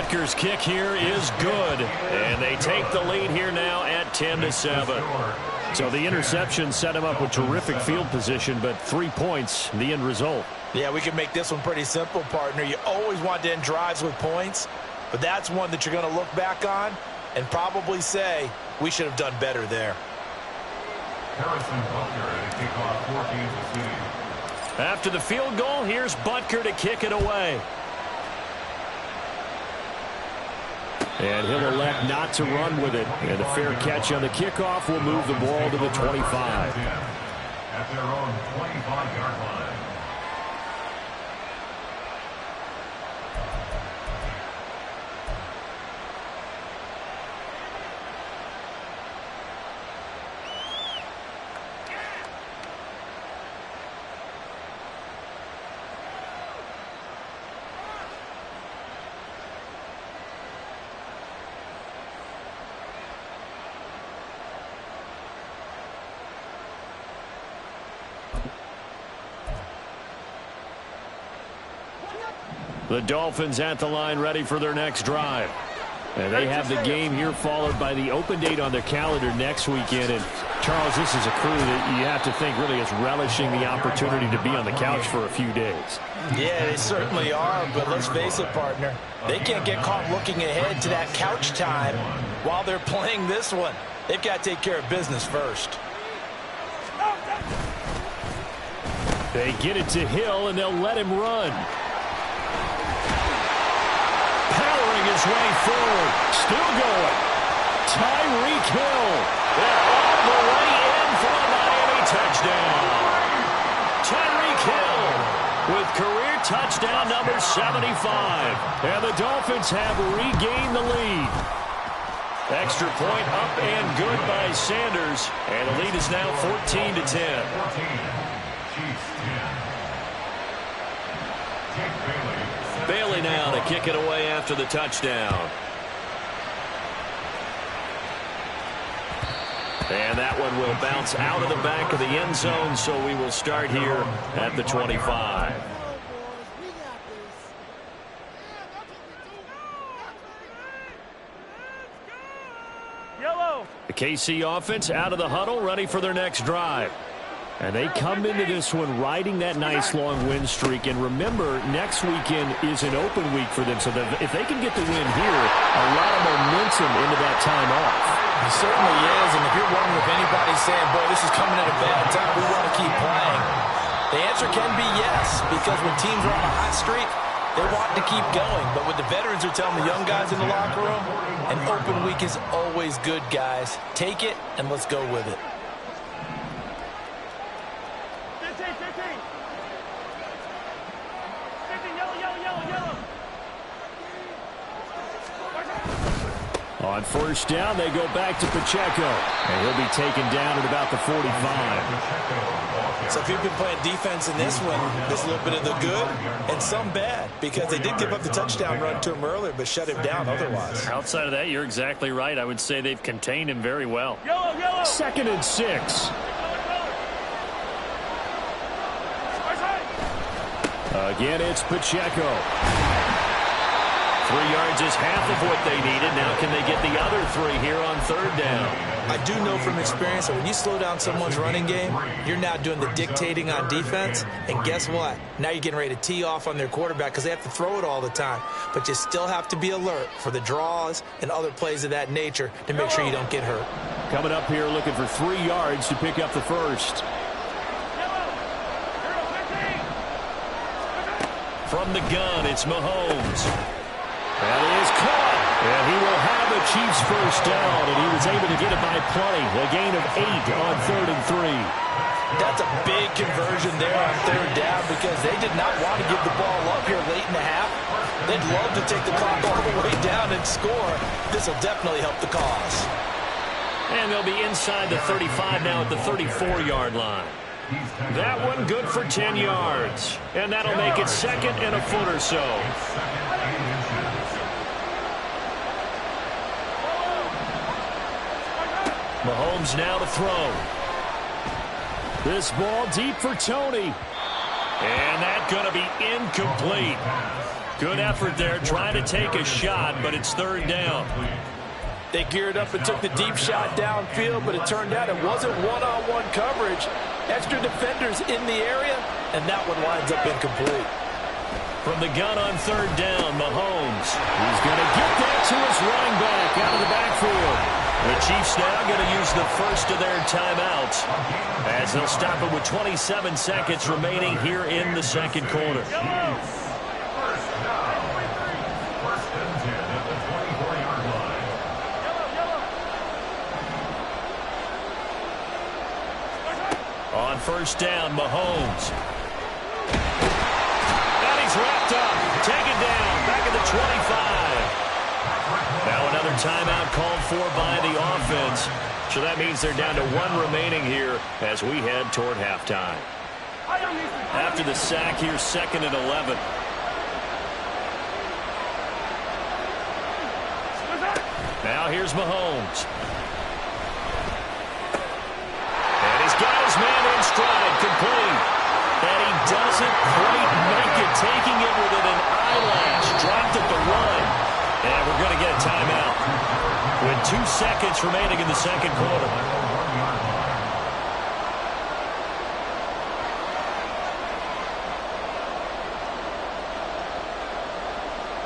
Rutgers' kick here is good. And they take the lead here now at 10-7. So the interception set him up with terrific field position, but 3 points, the end result. Yeah, we can make this one pretty simple, partner. You always want to end drives with points, but that's one that you're going to look back on and probably say, we should have done better there. After the field goal, here's Butker to kick it away. And he'll elect not to run with it. And a fair catch on the kickoff will move the ball to the 25. At their own 25-yard line. The Dolphins at the line ready for their next drive. And they have the game here followed by the open date on their calendar next weekend. And Charles, this is a crew that you have to think really is relishing the opportunity to be on the couch for a few days. Yeah, they certainly are, but let's face it, partner. They can't get caught looking ahead to that couch time while they're playing this one. They've got to take care of business first. They get it to Hill, and they'll let him run. His way forward, still going. Tyreek Hill, and all the way in for a Miami touchdown. Tyreek Hill with career touchdown number 75, and the Dolphins have regained the lead. Extra point up and good by Sanders, and the lead is now 14-10. Bailey now to kick it away after the touchdown. And that one will bounce out of the back of the end zone, so we will start here at the 25. The KC offense out of the huddle, ready for their next drive. And they come into this one riding that nice long win streak. And remember, next weekend is an open week for them. So that if they can get the win here, a lot of momentum into that time off. It certainly is. And if you're wondering if anybody's saying, boy, this is coming at a bad time, we want to keep playing, the answer can be yes. Because when teams are on a hot streak, they want to keep going. But what the veterans are telling the young guys in the locker room, an open week is always good, guys. Take it and let's go with it. On first down, they go back to Pacheco. And he'll be taken down at about the 45. So if you've been playing defense in this one, there's a little bit of the good and some bad. Because they did give up the touchdown run to him earlier, but shut him down otherwise. Outside of that, you're exactly right. I would say they've contained him very well. 2nd and 6. Again, it's Pacheco. 3 yards is half of what they needed. Now can they get the other 3 here on 3rd down? I do know from experience that when you slow down someone's running game, you're now doing the dictating on defense. And guess what? Now you're getting ready to tee off on their quarterback because they have to throw it all the time. But you still have to be alert for the draws and other plays of that nature to make sure you don't get hurt. Coming up here looking for 3 yards to pick up the first. From the gun, it's Mahomes. That is caught, and he will have the Chiefs first down, and he was able to get it by plenty. A gain of 8 on 3rd and 3. That's a big conversion there on 3rd down because they did not want to give the ball up here late in the half. They'd love to take the clock all the way down and score. This will definitely help the cause. And they'll be inside the 35 now at the 34-yard line. That one good for 10 yards, and that'll make it 2nd and a foot or so. Mahomes now to throw. This ball deep for Tony. And that's going to be incomplete. Good effort there, trying to take a shot, but it's third down. They geared up and took the deep shot downfield, but it turned out it wasn't one-on-one coverage. Extra defenders in the area, and that one winds up incomplete. From the gun on third down, Mahomes. He's going to get that to his running back out of the backfield. The Chiefs now going to use the first of their timeouts as they'll stop it with 27 seconds remaining here in the second quarter. On first down, Mahomes. And he's wrapped up. Taken down. Back at the 25. Now another timeout called for by the offense. So that means they're down to one remaining here as we head toward halftime. After the sack, here's second and 11. Now here's Mahomes. Got his man in stride, complete. And he doesn't quite make it, taking it within an eyelash. Dropped at the one. And we're going to get a timeout with 2 seconds remaining in the second quarter.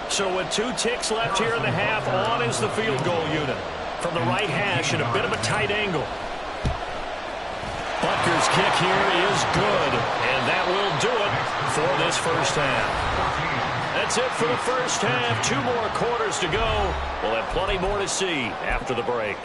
So with 2 ticks left here in the half, on is the field goal unit. From the right hash at a bit of a tight angle. Butker's kick here is good, and that will do it for this first half. That's it for the first half. 2 more quarters to go. We'll have plenty more to see after the break.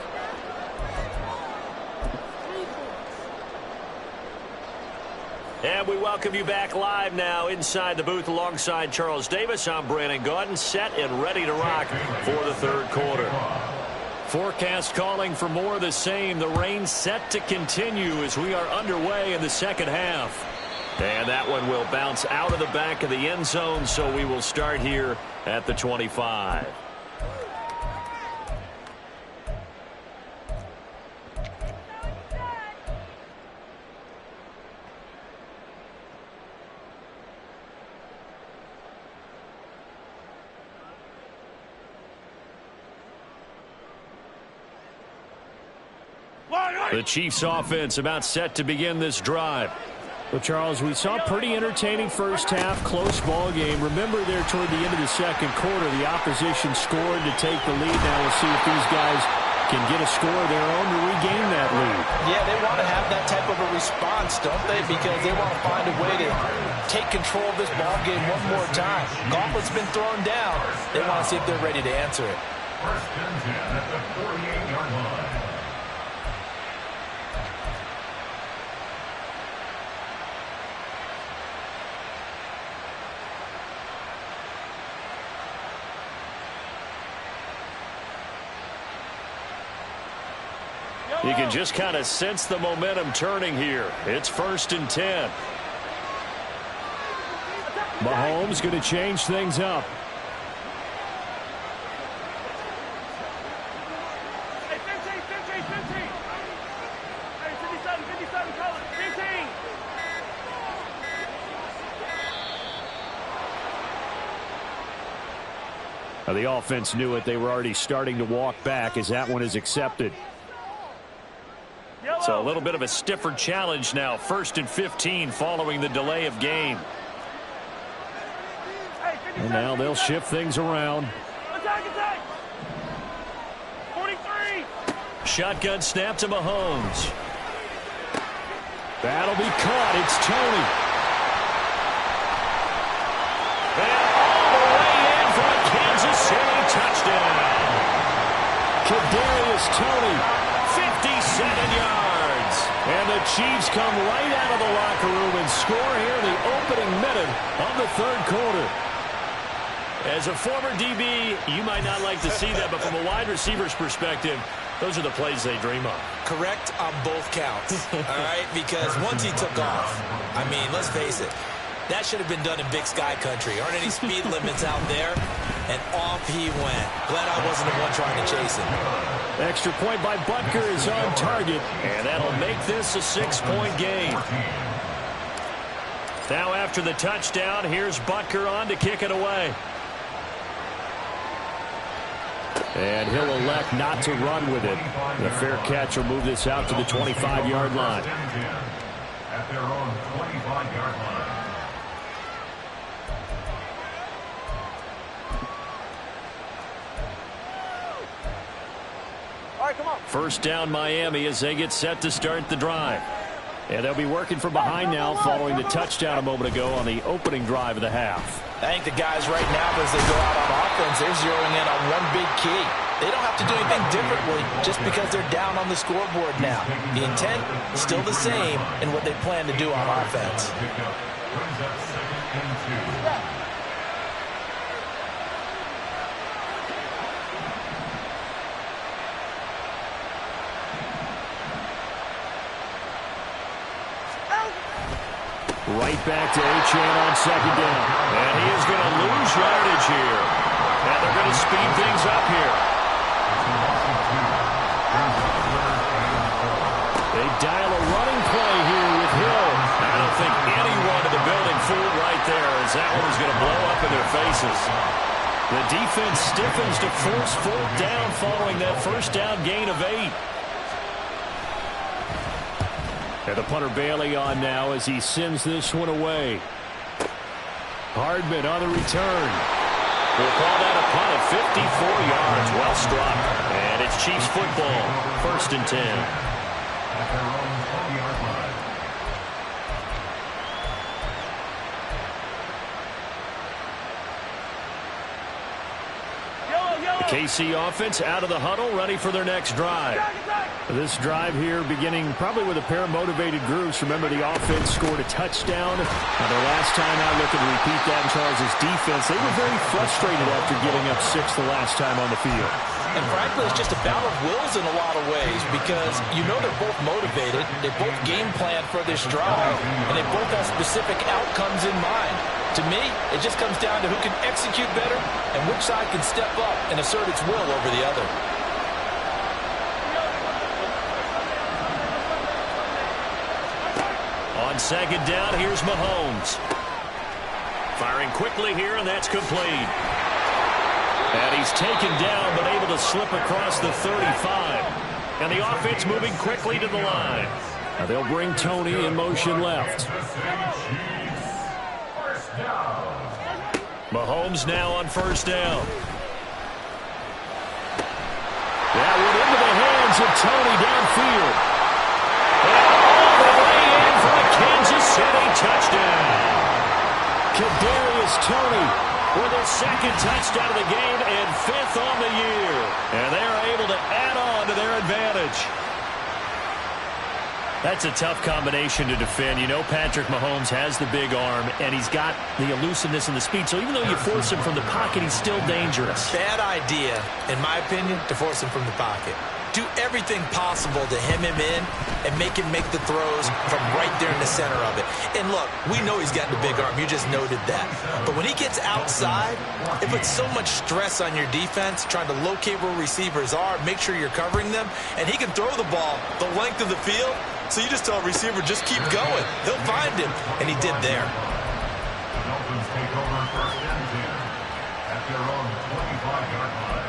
And we welcome you back live now inside the booth alongside Charles Davis. I'm Brandon Gaudin, set and ready to rock for the third quarter. Forecast calling for more of the same. The rain set to continue as we are underway in the second half. And that one will bounce out of the back of the end zone, so we will start here at the 25. The Chiefs offense about set to begin this drive. Well, Charles, we saw a pretty entertaining first half, close ball game. Remember there toward the end of the second quarter, the opposition scored to take the lead. Now we'll see if these guys can get a score of their own to regain that lead. Yeah, they want to have that type of a response, don't they? Because they want to find a way to take control of this ball game one more time. Gauntlet's been thrown down. They want to see if they're ready to answer it. First and 10 at the 48-yard line. You can just kind of sense the momentum turning here. It's first and 10. Mahomes going to change things up. Now the offense knew it. They were already starting to walk back as that one is accepted. So a little bit of a stiffer challenge now. First and 15 following the delay of game. And now they'll shift things around. Shotgun snap to Mahomes. That'll be caught. It's Tony. And all the way in for a Kansas City touchdown. Kadarius Toney. 57 yards. And the Chiefs come right out of the locker room and score here in the opening minute of the third quarter. As a former DB, you might not like to see that, but from a wide receiver's perspective, those are the plays they dream of. Correct on both counts, all right? Because once he took off, I mean, let's face it, that should have been done in Big Sky country. Aren't any speed limits out there? And off he went. Glad I wasn't the one trying to chase him. Extra point by Butker is on target, and that'll make this a 6-point game. Now after the touchdown, here's Butker on to kick it away. And he'll elect not to run with it. The fair catch will move this out to the 25-yard line. At their own 25-yard line. First down Miami as they get set to start the drive. And they'll be working from behind now following the touchdown a moment ago on the opening drive of the half. I think the guys right now, as they go out on offense, they're zeroing in on one big key. They don't have to do anything differently just because they're down on the scoreboard now. The intent is still the same in what they plan to do on offense. Right back to Achane on second down. And he is going to lose yardage here. And they're going to speed things up here. They dial a running play here with Hill. I don't think anyone in the building fooled right there, as that one is going to blow up in their faces. The defense stiffens to force fourth down following that first down gain of 8. And the punter Bailey on now as he sends this one away. Hardman on the return. We'll call that a punt of 54 yards. Well struck. And it's Chiefs football. 1st and 10. At their own 20-yard line. The KC offense out of the huddle, ready for their next drive. This drive here beginning probably with a pair of motivated groups. Remember, the offense scored a touchdown. Now, their last time out looking to repeat that in Charles' defense. They were very frustrated after giving up 6 the last time on the field. And frankly, it's just a battle of wills in a lot of ways because you know they're both motivated. They both game plan for this drive, and they both have specific outcomes in mind. To me, it just comes down to who can execute better and which side can step up and assert its will over the other. On second down, here's Mahomes. Firing quickly here, and that's complete. And he's taken down, but able to slip across the 35. And the offense moving quickly to the line. Now they'll bring Tony in motion left. Mahomes now on first down. That went into the hands of Tony downfield. And all the way in for the Kansas City touchdown. Kadarius Toney with his 2nd touchdown of the game and 5th on the year. And they're able to add on to their advantage. That's a tough combination to defend. You know Patrick Mahomes has the big arm, and he's got the elusiveness and the speed. So even though you force him from the pocket, he's still dangerous. Bad idea, in my opinion, to force him from the pocket. Do everything possible to hem him in and make him make the throws from right there in the center of it. And look, we know he's got the big arm. You just noted that. But when he gets outside, it puts so much stress on your defense trying to locate where receivers are, make sure you're covering them, and he can throw the ball the length of the field. So you just tell a receiver, just keep going. They'll find him. And he did there. The Dolphins take over 1st and 10 at their own 25-yard line.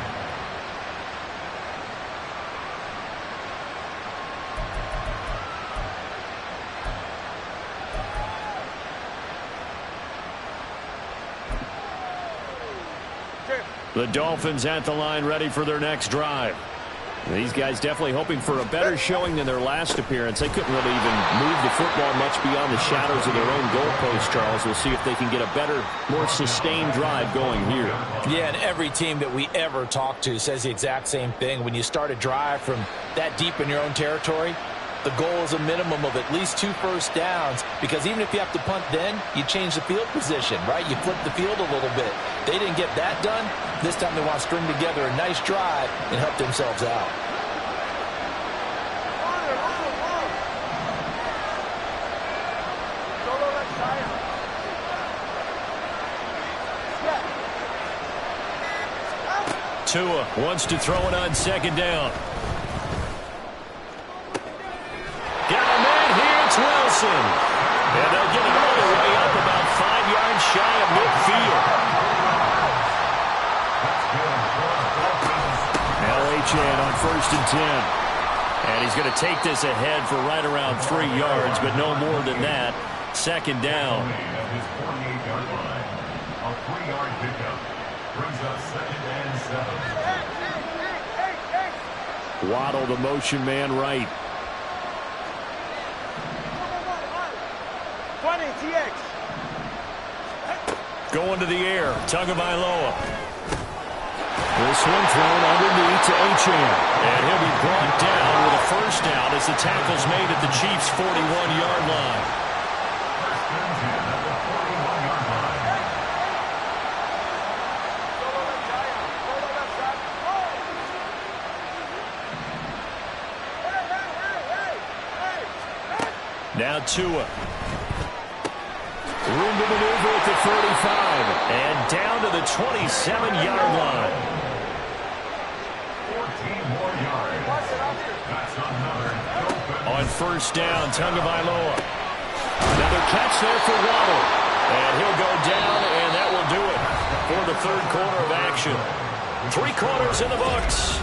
The Dolphins at the line, ready for their next drive. These guys definitely hoping for a better showing than their last appearance. They couldn't really even move the football much beyond the shadows of their own goalpost, Charles. We'll see if they can get a better, more sustained drive going here. Yeah, and every team that we ever talk to says the exact same thing. When you start a drive from that deep in your own territory, the goal is a minimum of at least 2 first downs, because even if you have to punt then, you change the field position, right? You flip the field a little bit. They didn't get that done. This time they want to string together a nice drive and help themselves out. Tua wants to throw it on second down. Got a man here, it's Wilson. And they'll get it all the way up about 5 yards shy of midfield. 1st and 10. And he's going to take this ahead for right around 3 yards, but no more than that. 2nd down. At his 48-yard line, a 3-yard pickup brings up 2nd and 7. Waddle, the motion man, right. 20 TX. Going to the air, Tagovailoa. This one thrown underneath to Achane. And he'll be brought down with a 1st down as the tackle's made at the Chiefs' 41-yard line. First and 10 at the 41-yard line. Now Tua. Room to maneuver at the 35. And down to the 27-yard line. 14 more yards. That's another no-good. On 1st down, Tagovailoa. Another catch there for Waddle. And he'll go down, and that will do it for the 3rd quarter of action. 3 quarters in the books.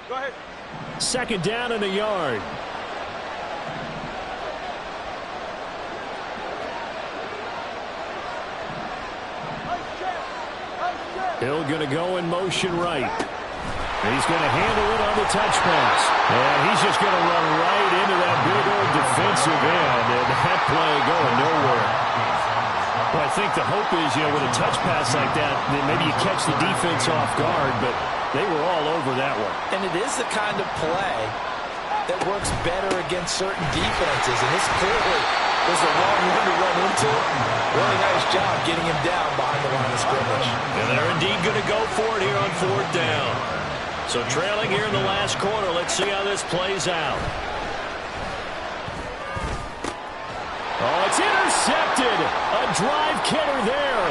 Go ahead. 2nd down and a yard. Hill going to go in motion right. He's going to handle it on the touch pass. And he's just going to run right into that big old defensive end. And that play going nowhere. Well, I think the hope is, with a touch pass like that, then maybe you catch the defense off guard, but they were all over that one. And it is the kind of play that works better against certain defenses. And this clearly was the wrong one to run into. Really nice job getting him down behind the line of scrimmage. And they're indeed going to go for it here on 4th down. So trailing here in the last quarter. Let's see how this plays out. Oh, it's intercepted. A drive killer there.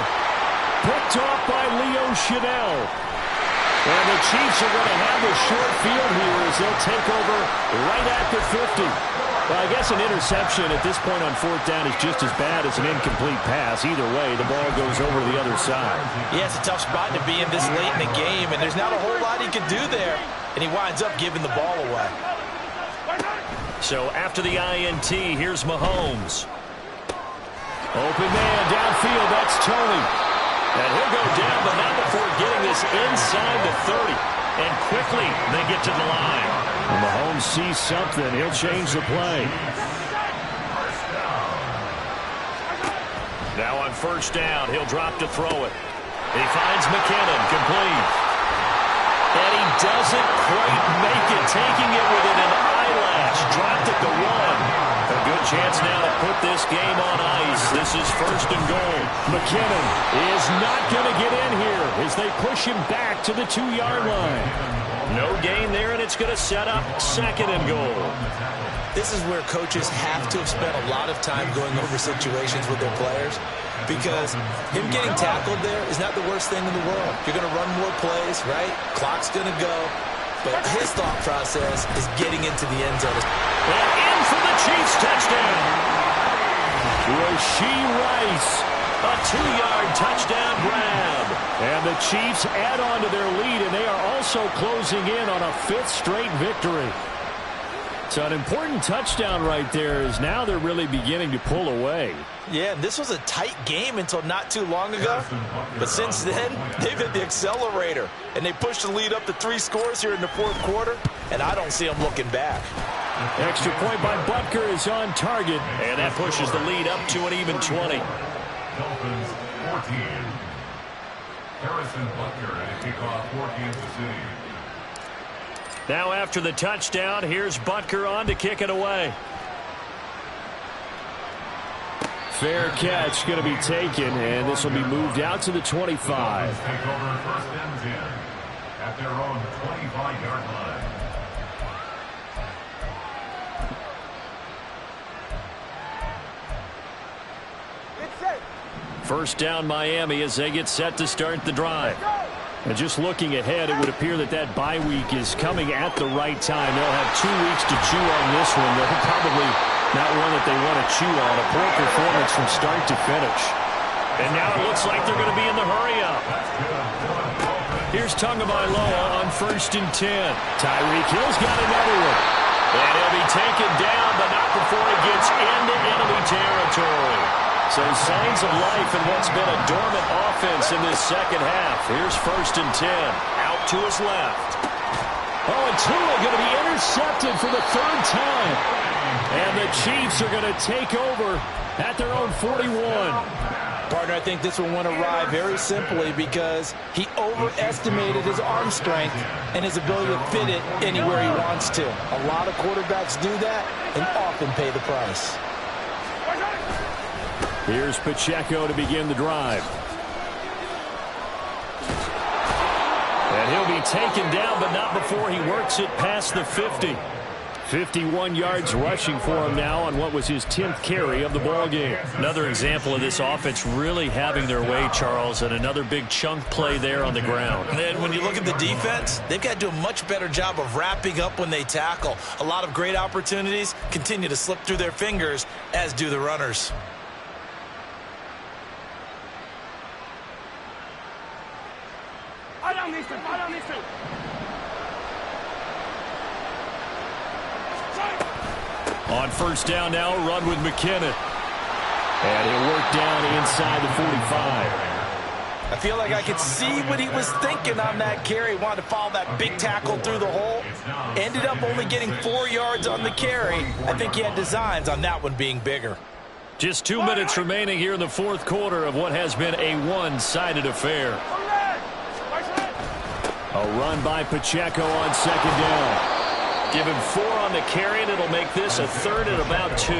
Picked off by Leo Chanel. And the Chiefs are going to have the short field here as they'll take over right at the 50. Well, I guess an interception at this point on 4th down is just as bad as an incomplete pass. Either way, the ball goes over to the other side. Yeah, it's a tough spot to be in this late in the game, and there's not a whole lot he could do there. And he winds up giving the ball away. So after the INT, here's Mahomes. Open man downfield, that's Tony. And he'll go down, but not before getting this inside the 30. And quickly, they get to the line. When Mahomes sees something, he'll change the play. Now on 1st down, he'll drop to throw it. He finds McKinnon, complete. And he doesn't quite make it, taking it within an eyelash. Dropped at the 1. A good chance now to put this game on ice. This is 1st and goal. McKinnon is not going to get in here as they push him back to the 2-yard line. No gain there, and it's going to set up 2nd and goal. This is where coaches have to have spent a lot of time going over situations with their players, because him getting tackled there is not the worst thing in the world. You're going to run more plays, right? Clock's going to go. But his thought process is getting into the end zone. And in for the Chiefs touchdown. Rashee Rice. A 2-yard touchdown grab. And the Chiefs add on to their lead, and they are also closing in on a 5th straight victory. So an important touchdown right there is now they're really beginning to pull away. Yeah, this was a tight game until not too long ago. But since then, they've hit the accelerator. And they pushed the lead up to 3 scores here in the 4th quarter. And I don't see them looking back. Extra point by Butker is on target. And that pushes the lead up to an even 20. Dolphins 14. Harrison Butker to kick off for Kansas City. Now after the touchdown, here's Butker on to kick it away. Fair catch going to be taken, and this will be moved out to the 25. Take over 1st and 10 at their own 25-yard line. First down Miami as they get set to start the drive. And just looking ahead, it would appear that that bye week is coming at the right time. They'll have 2 weeks to chew on this one. They're probably not one that they want to chew on. A poor performance from start to finish. And now it looks like they're going to be in the hurry-up. Here's Tagovailoa on 1st and 10. Tyreek Hill's got another one. And he'll be taken down, but not before he gets into enemy territory. So signs of life in what's been a dormant offense in this second half. Here's 1st and 10. Out to his left. Oh, and Tua going to be intercepted for the 3rd time. And the Chiefs are going to take over at their own 41. Partner, I think this one went awry very simply because he overestimated his arm strength and his ability to fit it anywhere he wants to. A lot of quarterbacks do that and often pay the price. Here's Pacheco to begin the drive. And he'll be taken down, but not before he works it past the 50. 51 yards rushing for him now on what was his 10th carry of the ball game. Another example of this offense really having their way, Charles, and another big chunk play there on the ground. And then when you look at the defense, they've got to do a much better job of wrapping up when they tackle. A lot of great opportunities continue to slip through their fingers, as do the runners. On 1st down now, run with McKinnon. And he'll work down inside the 45. I feel like I could see what he was thinking on that carry. Wanted to follow that big tackle through the hole. Ended up only getting 4 yards on the carry. I think he had designs on that one being bigger. Just 2 minutes remaining here in the 4th quarter of what has been a one-sided affair. A run by Pacheco on 2nd down. Give him 4 on the carry, and it'll make this a 3rd and about 2.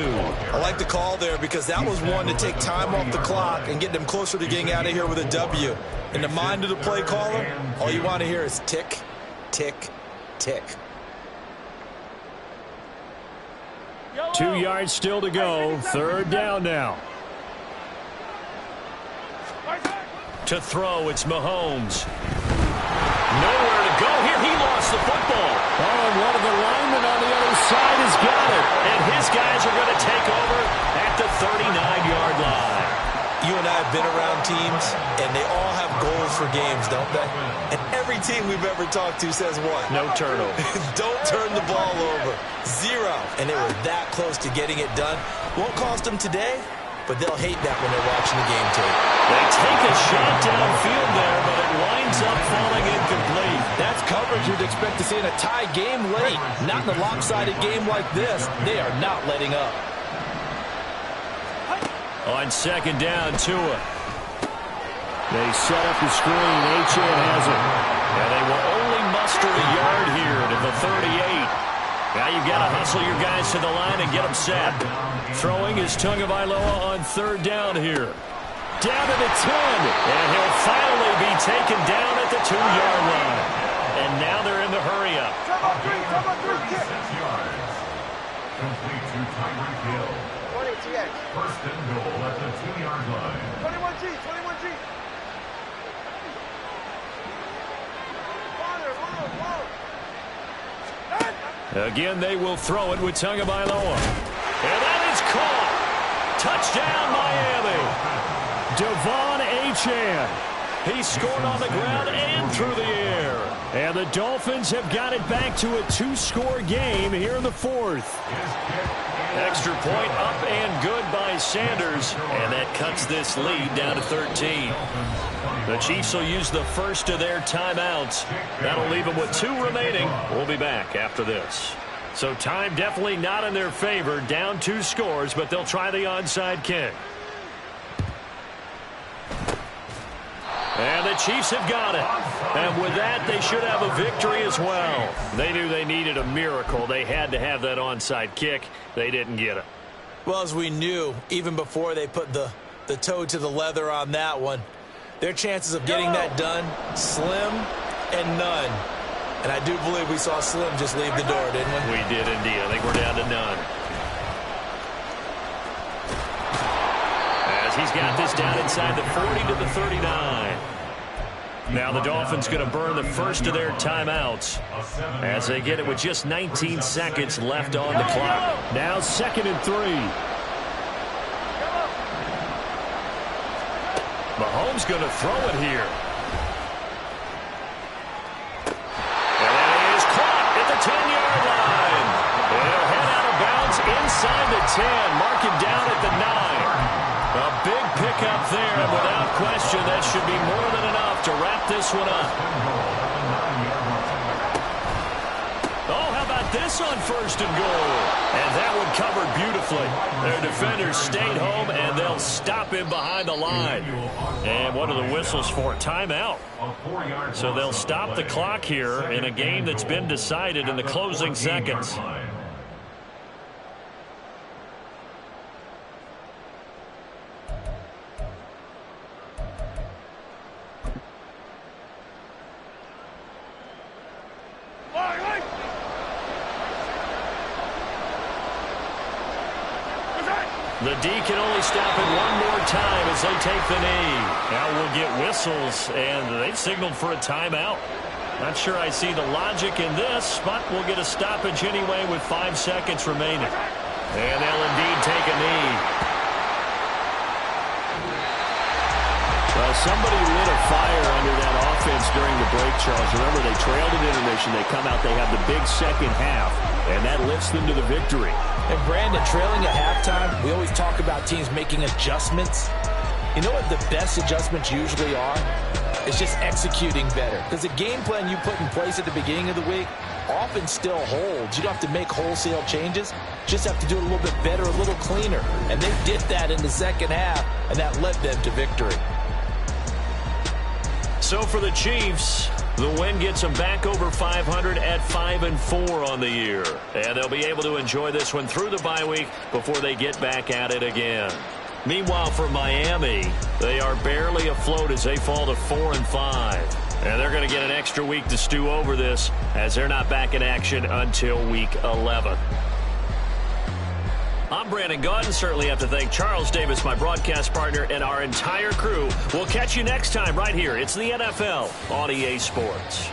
I like the call there because that was one to take time off the clock and get them closer to getting out of here with a W. In the mind of the play caller, all you want to hear is tick, tick, tick. 2 yards still to go. 3rd down now. To throw, it's Mahomes. Nowhere to go here. He lost the football. Oh, and one of the linemen on the other side has got it. And his guys are going to take over at the 39-yard line. You and I have been around teams, and they all have goals for games, don't they? And every team we've ever talked to says what? No turnover. Don't turn the ball over. 0. And they were that close to getting it done. Won't cost them today, but they'll hate that when they're watching the game tape. They take a shot downfield there, but it winds up falling incomplete. That's coverage you'd expect to see in a tie game late. Not in a lopsided game like this. They are not letting up. On 2nd down, Tua. They set up the screen. Achane has it. And they will only muster a yard here to the 38. Now you've got to hustle your guys to the line and get them set. Throwing is Tagovailoa on 3rd down here. Down to the 10. And he'll finally be taken down at the 2-yard line. And now they're in the hurry-up. Complete to Tyreek Hill. 1st and goal at the 2-yard line. 21G. Again, they will throw it with Tagovailoa. And that is caught. Touchdown, Miami. Devon Achane. He scored on the ground and through the air. And the Dolphins have got it back to a 2-score game here in the 4th. Extra point up and good by Sanders. And that cuts this lead down to 13. The Chiefs will use the first of their timeouts. That'll leave them with 2 remaining. We'll be back after this. So time definitely not in their favor. Down 2 scores, but they'll try the onside kick. And the Chiefs have got it. And with that, they should have a victory as well. They knew they needed a miracle. They had to have that onside kick. They didn't get it. Well, as we knew, even before they put the toe to the leather on that one, their chances of getting that done, slim and none. And I do believe we saw Slim just leave the door, didn't we? We did indeed. I think we're down to none. As as he's got this down inside the 40 to the 39. Now the Dolphins going to burn the first of their timeouts as they get it with just 19 seconds left on the clock. Now 2nd and 3. Mahomes going to throw it here. And it is caught at the 10-yard line. It'll head out of bounds inside the 10. Mark it down at the 9. A big pickup there, and without question, that should be more than enough to wrap this one up. Oh, how about this on 1st and goal? And that one covered beautifully. Their defenders stayed home, and they'll stop him behind the line. And what are the whistles for? Timeout. So they'll stop the clock here in a game that's been decided in the closing seconds. The D can only stop it one more time as they take the knee. Now we'll get whistles, and they've signaled for a timeout. Not sure I see the logic in this, but we'll get a stoppage anyway with 5 seconds remaining. And they'll indeed take a knee. Well, somebody lit a fire under that offense during the break, Charles. Remember, they trailed at intermission. They come out, they have the big second half, and that lifts them to the victory. And Brandon, trailing at halftime, we always talk about teams making adjustments. You know what the best adjustments usually are? It's just executing better. Because the game plan you put in place at the beginning of the week often still holds. You don't have to make wholesale changes. Just have to do it a little bit better, a little cleaner. And they did that in the second half, and that led them to victory. So for the Chiefs, the win gets them back over 500 at 5-4 on the year. And they'll be able to enjoy this one through the bye week before they get back at it again. Meanwhile, for Miami, they are barely afloat as they fall to 4-5. And they're going to get an extra week to stew over this as they're not back in action until week 11. I'm Brandon Gaudin. Certainly have to thank Charles Davis, my broadcast partner, and our entire crew. We'll catch you next time right here. It's the NFL on EA Sports.